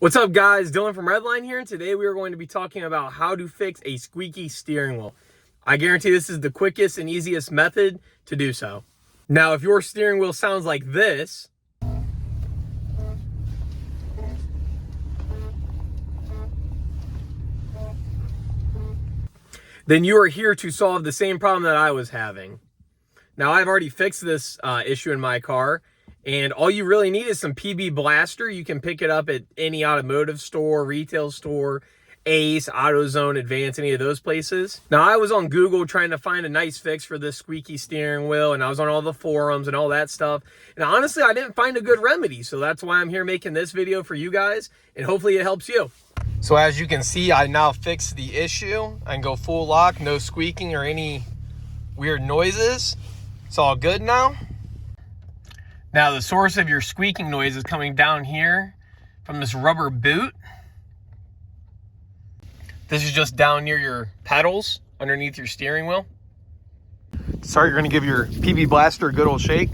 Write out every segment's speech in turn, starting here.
What's up guys, Dylan from Redline here, and today we are going to be talking about how to fix a squeaky steering wheel. I guarantee this is the quickest and easiest method to do so. Now, if your steering wheel sounds like this, then you are here to solve the same problem that I was having. Now, I've already fixed this issue in my car, and all you really need is some PB Blaster. You can pick it up at any automotive store, retail store, Ace, AutoZone, Advance, any of those places. Now, I was on Google trying to find a nice fix for this squeaky steering wheel, and I was on all the forums and all that stuff. And honestly, I didn't find a good remedy, so that's why I'm here making this video for you guys, and hopefully it helps you. So as you can see, I now fixed the issue. I can go full lock, no squeaking or any weird noises. It's all good now. Now, the source of your squeaking noise is coming down here from this rubber boot. This is just down near your pedals underneath your steering wheel. Sorry, you're gonna give your PB Blaster a good old shake.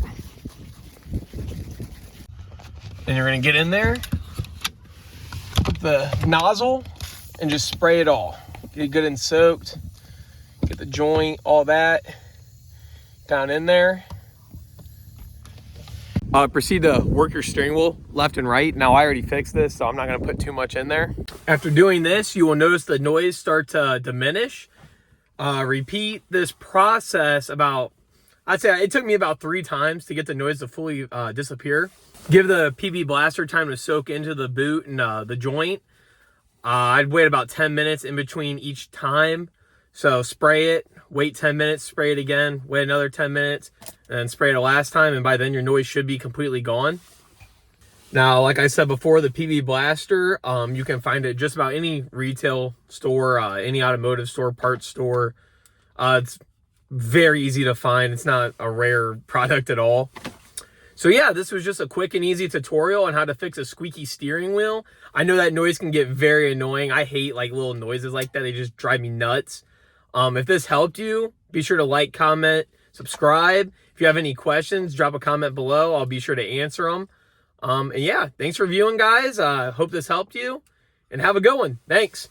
Then you're gonna get in there with the nozzle and just spray it all. Get it good and soaked. Get the joint, all that down in there. Proceed to work your steering wheel left and right. Now, I already fixed this, so I'm not going to put too much in there. After doing this, you will notice the noise start to diminish. Repeat this process I'd say it took me about 3 times to get the noise to fully disappear. Give the PB Blaster time to soak into the boot and the joint. I'd wait about 10 minutes in between each time. So spray it, wait 10 minutes, spray it again, wait another 10 minutes, and then spray it a last time, and by then your noise should be completely gone. Now, like I said before, the PB Blaster, you can find it just about any retail store, any automotive store, parts store. It's very easy to find. It's not a rare product at all. So yeah, this was just a quick and easy tutorial on how to fix a squeaky steering wheel. I know that noise can get very annoying. I hate like little noises like that. They just drive me nuts. If this helped you, be sure to like, comment, subscribe. If you have any questions, drop a comment below. I'll be sure to answer them. And yeah, thanks for viewing, guys. Hope this helped you, and have a good one. Thanks.